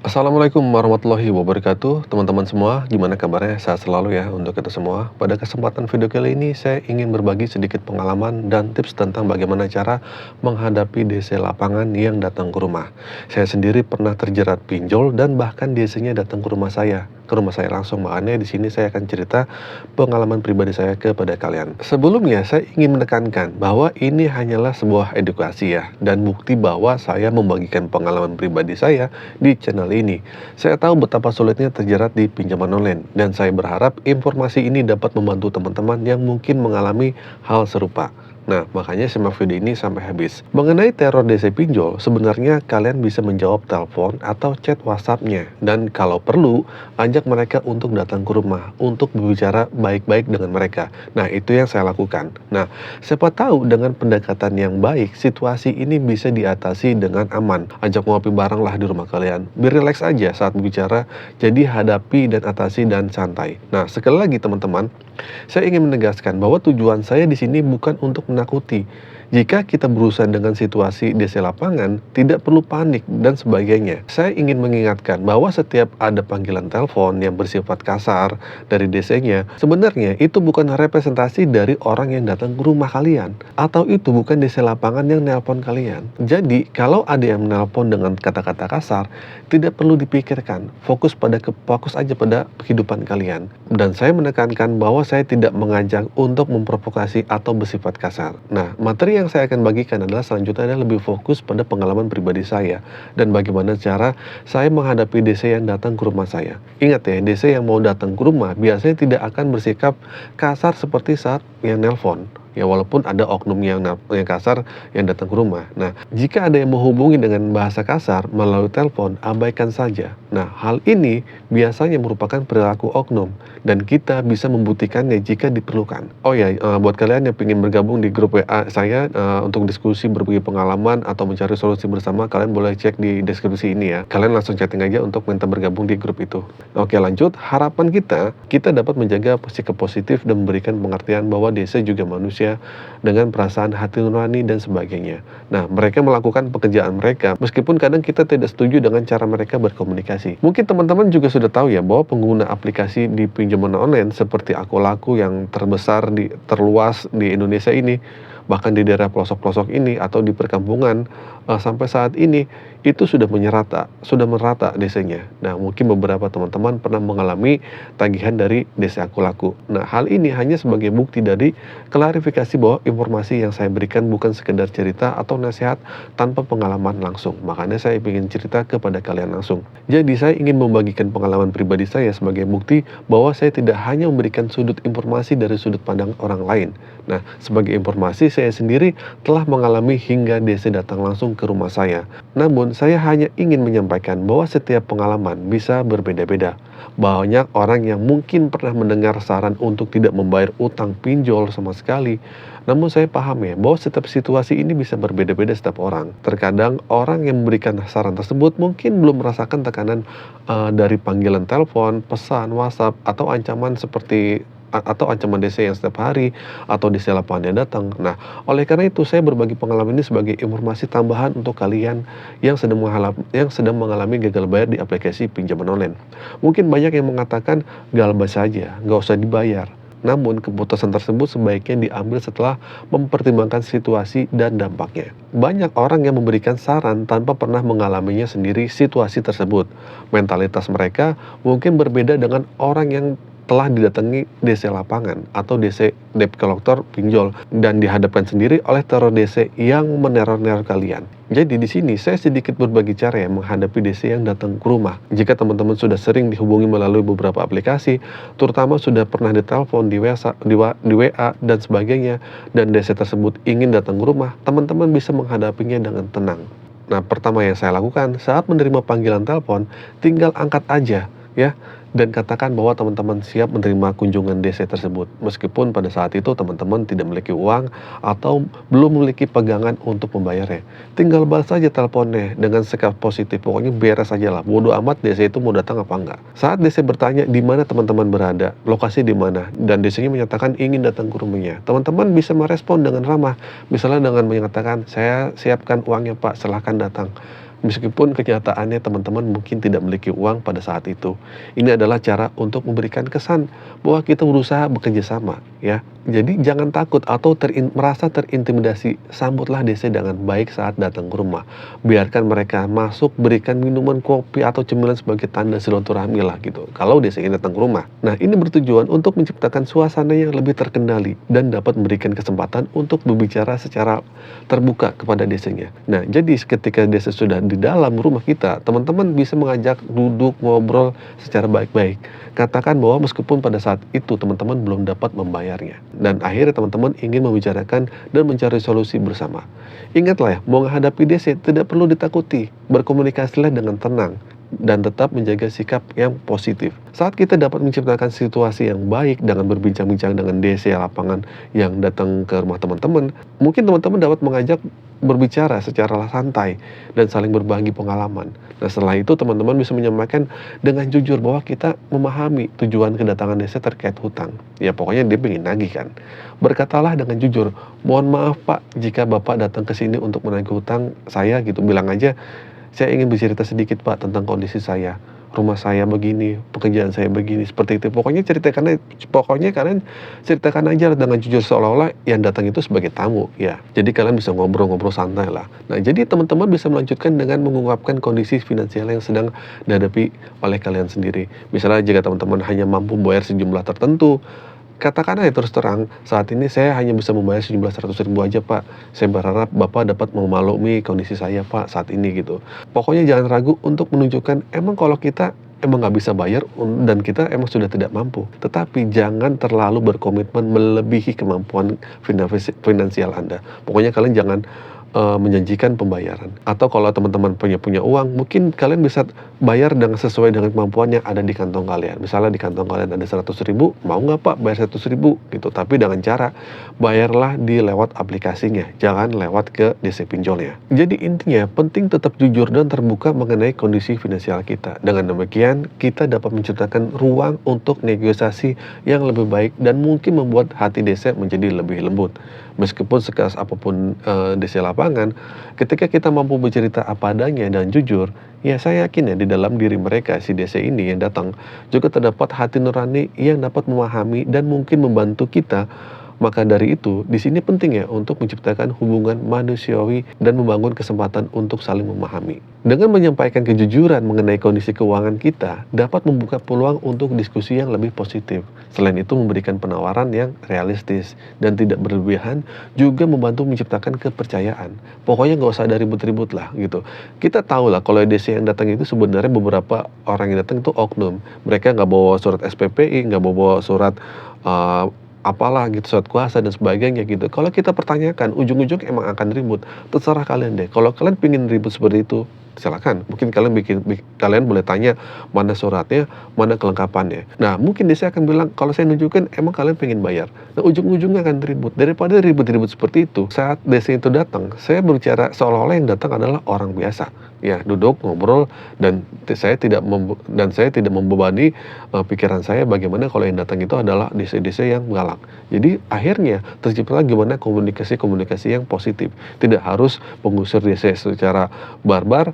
Assalamualaikum warahmatullahi wabarakatuh. Teman-teman semua, gimana kabarnya? Sehat selalu ya untuk kita semua. Pada kesempatan video kali ini, saya ingin berbagi sedikit pengalaman dan tips tentang bagaimana cara menghadapi DC lapangan yang datang ke rumah. Saya sendiri pernah terjerat pinjol dan bahkan DC-nya datang ke rumah saya langsung. Makanya di sini saya akan cerita pengalaman pribadi saya kepada kalian. Sebelumnya, saya ingin menekankan bahwa ini hanyalah sebuah edukasi ya, dan bukti bahwa saya membagikan pengalaman pribadi saya di channel ini. Saya tahu betapa sulitnya terjerat di pinjaman online, dan saya berharap informasi ini dapat membantu teman-teman yang mungkin mengalami hal serupa. Nah, makanya simak video ini sampai habis. Mengenai teror DC pinjol, sebenarnya kalian bisa menjawab telepon atau chat WhatsApp-nya. Dan kalau perlu, ajak mereka untuk datang ke rumah, untuk berbicara baik-baik dengan mereka. Nah, itu yang saya lakukan. Nah, siapa tahu dengan pendekatan yang baik, situasi ini bisa diatasi dengan aman. Ajak ngopi bareng lah di rumah kalian. Biar relax aja saat berbicara, jadi hadapi dan atasi dan santai. Nah, sekali lagi teman-teman, saya ingin menegaskan bahwa tujuan saya di sini bukan untuk menakuti. Jika kita berusaha dengan situasi DC lapangan, tidak perlu panik dan sebagainya. Saya ingin mengingatkan bahwa setiap ada panggilan telepon yang bersifat kasar dari DC-nya, sebenarnya itu bukan representasi dari orang yang datang ke rumah kalian, atau itu bukan DC lapangan yang nelpon kalian. Jadi, kalau ada yang menelpon dengan kata-kata kasar, tidak perlu dipikirkan. Fokus aja pada kehidupan kalian. Dan saya menekankan bahwa saya tidak mengajak untuk memprovokasi atau bersifat kasar. Nah, materi yang saya akan bagikan adalah selanjutnya adalah lebih fokus pada pengalaman pribadi saya dan bagaimana cara saya menghadapi DC yang datang ke rumah saya. Ingat ya, DC yang mau datang ke rumah biasanya tidak akan bersikap kasar seperti saat yang nelpon. Ya, walaupun ada oknum yang kasar yang datang ke rumah. Nah, jika ada yang menghubungi dengan bahasa kasar melalui telepon, abaikan saja. Nah, hal ini biasanya merupakan perilaku oknum dan kita bisa membuktikannya jika diperlukan. Oh ya, buat kalian yang ingin bergabung di grup WA saya untuk diskusi berbagi pengalaman atau mencari solusi bersama, kalian boleh cek di deskripsi ini ya. Kalian langsung chatting aja untuk minta bergabung di grup itu. Oke, lanjut. Harapan kita dapat menjaga sikap positif dan memberikan pengertian bahwa DC juga manusia dengan perasaan hati nurani dan sebagainya. Nah, mereka melakukan pekerjaan mereka meskipun kadang kita tidak setuju dengan cara mereka berkomunikasi. Mungkin teman-teman juga sudah tahu ya bahwa pengguna aplikasi di pinjaman online seperti Akulaku yang terluas di Indonesia ini, bahkan di daerah pelosok-pelosok ini atau di perkampungan, sampai saat ini itu sudah merata DC-nya. Nah, mungkin beberapa teman-teman pernah mengalami tagihan dari DC Akulaku. Nah, hal ini hanya sebagai bukti dari klarifikasi bahwa informasi yang saya berikan bukan sekedar cerita atau nasihat tanpa pengalaman langsung. Makanya saya ingin cerita kepada kalian langsung. Jadi saya ingin membagikan pengalaman pribadi saya sebagai bukti bahwa saya tidak hanya memberikan sudut informasi dari sudut pandang orang lain. Nah, sebagai informasi, saya sendiri telah mengalami hingga DC datang langsung ke rumah saya. Namun, saya hanya ingin menyampaikan bahwa setiap pengalaman bisa berbeda-beda. Banyak orang yang mungkin pernah mendengar saran untuk tidak membayar utang pinjol sama sekali. Namun saya paham ya, bahwa setiap situasi ini bisa berbeda-beda setiap orang. Terkadang orang yang memberikan saran tersebut mungkin belum merasakan tekanan dari panggilan telepon, pesan, WhatsApp, atau ancaman DC yang setiap hari atau DC lapangan yang datang. Nah, oleh karena itu saya berbagi pengalaman ini sebagai informasi tambahan untuk kalian yang sedang mengalami gagal bayar di aplikasi pinjaman online. Mungkin banyak yang mengatakan galbas saja, nggak usah dibayar. Namun, keputusan tersebut sebaiknya diambil setelah mempertimbangkan situasi dan dampaknya. Banyak orang yang memberikan saran tanpa pernah mengalaminya sendiri situasi tersebut. Mentalitas mereka mungkin berbeda dengan orang yang telah didatangi DC lapangan atau DC debt collector pinjol dan dihadapkan sendiri oleh teror DC yang meneror-neror kalian. Jadi di sini saya sedikit berbagi cara ya menghadapi DC yang datang ke rumah. Jika teman-teman sudah sering dihubungi melalui beberapa aplikasi, terutama sudah pernah ditelepon di WA dan sebagainya, dan DC tersebut ingin datang ke rumah, teman-teman bisa menghadapinya dengan tenang. Nah, pertama yang saya lakukan saat menerima panggilan telepon, tinggal angkat aja ya, dan katakan bahwa teman-teman siap menerima kunjungan DC tersebut meskipun pada saat itu teman-teman tidak memiliki uang atau belum memiliki pegangan untuk membayarnya. Tinggal balas saja teleponnya dengan sikap positif, pokoknya beres aja lah, bodo amat DC itu mau datang apa enggak. Saat DC bertanya di mana teman-teman berada, lokasi di mana, dan DC-nya menyatakan ingin datang ke rumahnya, teman-teman bisa merespon dengan ramah, misalnya dengan menyatakan, saya siapkan uangnya Pak, silahkan datang. Meskipun kenyataannya teman-teman mungkin tidak memiliki uang pada saat itu. Ini adalah cara untuk memberikan kesan bahwa kita berusaha bekerja sama, ya. Jadi jangan takut atau merasa terintimidasi. Sambutlah DC dengan baik saat datang ke rumah. Biarkan mereka masuk, berikan minuman kopi atau cemilan sebagai tanda silaturahmi lah gitu. Kalau DC ingin datang ke rumah. Nah, ini bertujuan untuk menciptakan suasana yang lebih terkendali dan dapat memberikan kesempatan untuk berbicara secara terbuka kepada DC-nya. Nah, jadi ketika DC sudah di dalam rumah kita, teman-teman bisa mengajak duduk ngobrol secara baik-baik. Katakan bahwa meskipun pada saat itu teman-teman belum dapat membayarnya. Dan akhirnya teman-teman ingin membicarakan dan mencari solusi bersama. Ingatlah ya, mau menghadapi DC tidak perlu ditakuti. Berkomunikasilah dengan tenang dan tetap menjaga sikap yang positif. Saat kita dapat menciptakan situasi yang baik dengan berbincang-bincang dengan DC lapangan yang datang ke rumah teman-teman, mungkin teman-teman dapat mengajak berbicara secara santai dan saling berbagi pengalaman. Nah, setelah itu teman-teman bisa menyampaikan dengan jujur bahwa kita memahami tujuan kedatangan DC terkait hutang. Ya pokoknya dia pengen nagih kan. Berkatalah dengan jujur, mohon maaf Pak jika Bapak datang ke sini untuk menagih hutang saya gitu. Bilang aja, saya ingin bercerita sedikit Pak tentang kondisi saya. Rumah saya begini, pekerjaan saya begini, seperti itu. Pokoknya kalian ceritakan aja dengan jujur seolah-olah yang datang itu sebagai tamu, ya. Jadi kalian bisa ngobrol-ngobrol santai lah. Nah, jadi teman-teman bisa melanjutkan dengan mengungkapkan kondisi finansial yang sedang dihadapi oleh kalian sendiri. Misalnya jika teman-teman hanya mampu bayar sejumlah tertentu, katakan aja terus terang, saat ini saya hanya bisa membayar sejumlah 100.000 aja Pak. Saya berharap Bapak dapat memaklumi kondisi saya Pak saat ini gitu. Pokoknya jangan ragu untuk menunjukkan emang kalau kita emang nggak bisa bayar dan kita emang sudah tidak mampu. Tetapi jangan terlalu berkomitmen melebihi kemampuan finansial Anda. Pokoknya kalian jangan menjanjikan pembayaran. Atau kalau teman-teman punya uang, mungkin kalian bisa bayar sesuai dengan kemampuan yang ada di kantong kalian. Misalnya di kantong kalian ada 100.000, mau nggak Pak bayar 100.000 gitu. Tapi dengan cara bayarlah lewat aplikasinya, jangan lewat ke DC pinjolnya. Jadi intinya penting tetap jujur dan terbuka mengenai kondisi finansial kita. Dengan demikian kita dapat menciptakan ruang untuk negosiasi yang lebih baik dan mungkin membuat hati DC menjadi lebih lembut. Meskipun sekeras apapun DC lapangan, ketika kita mampu bercerita apa adanya dan jujur, ya saya yakin ya di dalam diri mereka si DC ini yang datang juga terdapat hati nurani yang dapat memahami dan mungkin membantu kita. Maka dari itu, di sini penting ya untuk menciptakan hubungan manusiawi dan membangun kesempatan untuk saling memahami. Dengan menyampaikan kejujuran mengenai kondisi keuangan kita, dapat membuka peluang untuk diskusi yang lebih positif. Selain itu, memberikan penawaran yang realistis dan tidak berlebihan, juga membantu menciptakan kepercayaan. Pokoknya nggak usah ada ribut-ribut lah gitu. Kita tahu lah kalau DC yang datang itu sebenarnya beberapa orang yang datang itu oknum. Mereka nggak bawa surat SPPI, nggak bawa surat apalah gitu, surat kuasa dan sebagainya gitu. Kalau kita pertanyakan, ujung-ujung emang akan ribut. Terserah kalian deh. Kalau kalian pingin ribut seperti itu, silakan. Mungkin kalian boleh tanya mana suratnya, mana kelengkapannya. Nah, mungkin dia akan bilang, kalau saya nunjukin, emang kalian pengen bayar. Nah, ujung-ujungnya akan ribut. Daripada ribut-ribut seperti itu, saat DC itu datang, saya berbicara seolah-olah yang datang adalah orang biasa. Ya, duduk, ngobrol, dan saya tidak membebani pikiran saya bagaimana kalau yang datang itu adalah DC-DC yang galak. Jadi akhirnya terciptalah gimana komunikasi yang positif. Tidak harus mengusir DC secara barbar.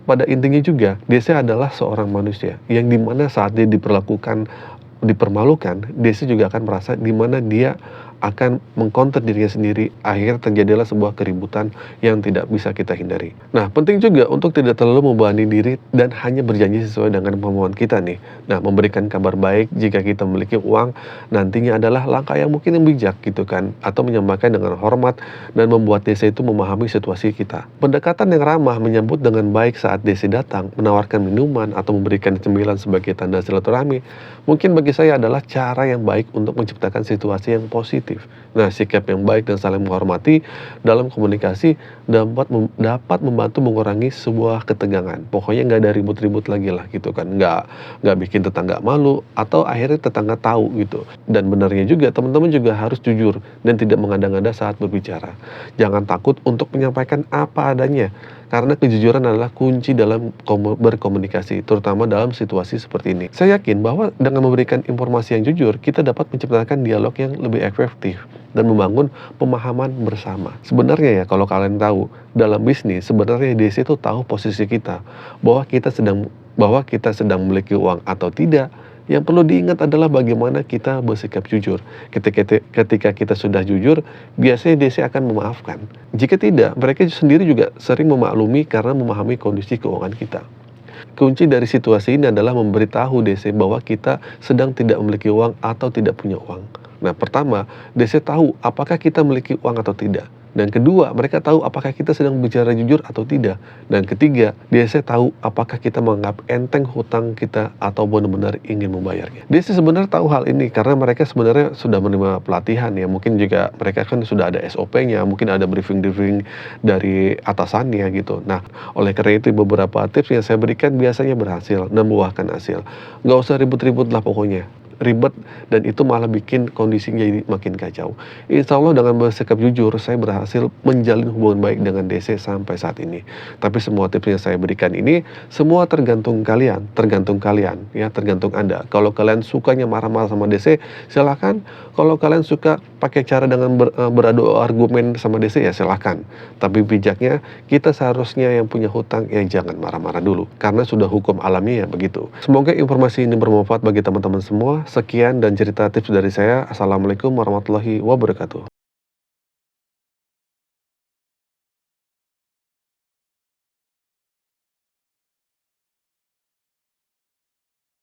Pada intinya juga DC adalah seorang manusia yang dimana saat dia dipermalukan, DC juga akan merasa dimana dia akan mengkonter dirinya sendiri. Akhirnya terjadilah sebuah keributan yang tidak bisa kita hindari. Nah, penting juga untuk tidak terlalu membebani diri dan hanya berjanji sesuai dengan kemampuan kita nih. Nah, memberikan kabar baik jika kita memiliki uang nantinya adalah langkah yang mungkin yang bijak gitu kan, atau menyampaikan dengan hormat dan membuat DC itu memahami situasi kita. Pendekatan yang ramah menyambut dengan baik saat DC datang, menawarkan minuman atau memberikan cemilan sebagai tanda silaturahmi, mungkin bagi saya adalah cara yang baik untuk menciptakan situasi yang positif. Nah, sikap yang baik dan saling menghormati dalam komunikasi dapat membantu mengurangi sebuah ketegangan. Pokoknya nggak ada ribut-ribut lagi lah gitu kan, nggak bikin tetangga malu atau akhirnya tetangga tahu gitu. Dan benarnya juga teman-teman juga harus jujur dan tidak mengada-ngada saat berbicara. Jangan takut untuk menyampaikan apa adanya. karena kejujuran adalah kunci dalam berkomunikasi, terutama dalam situasi seperti ini. Saya yakin bahwa dengan memberikan informasi yang jujur, kita dapat menciptakan dialog yang lebih efektif dan membangun pemahaman bersama. Sebenarnya ya, kalau kalian tahu, dalam bisnis sebenarnya DC itu tahu posisi kita, bahwa kita sedang memiliki uang atau tidak. Yang perlu diingat adalah bagaimana kita bersikap jujur. Ketika kita sudah jujur, biasanya DC akan memaafkan. Jika tidak, mereka sendiri juga sering memaklumi karena memahami kondisi keuangan kita. Kunci dari situasi ini adalah memberitahu DC bahwa kita sedang tidak memiliki uang atau tidak punya uang. Nah, pertama, DC tahu apakah kita memiliki uang atau tidak. Dan kedua, mereka tahu apakah kita sedang bicara jujur atau tidak. Dan ketiga, DC tahu apakah kita menganggap enteng hutang kita atau benar-benar ingin membayarnya. DC sebenarnya tahu hal ini karena mereka sebenarnya sudah menerima pelatihan ya. Mungkin juga mereka kan sudah ada SOP-nya, mungkin ada briefing dari atasannya gitu. Nah, oleh karena itu beberapa tips yang saya berikan biasanya berhasil dan membuahkan hasil. Nggak usah ribut-ribut lah pokoknya. Ribet dan itu malah bikin kondisinya jadi makin kacau. Insya Allah dengan bersikap jujur saya berhasil menjalin hubungan baik dengan DC sampai saat ini. Tapi semua tips yang saya berikan ini semua tergantung kalian ya, tergantung Anda. Kalau kalian sukanya marah-marah sama DC, silakan. Kalau kalian suka pakai cara dengan beradu argumen sama DC ya silakan. Tapi bijaknya kita seharusnya yang punya hutang ya jangan marah-marah dulu karena sudah hukum alamnya ya begitu. Semoga informasi ini bermanfaat bagi teman-teman semua. Sekian dan cerita tips dari saya. Assalamualaikum warahmatullahi wabarakatuh.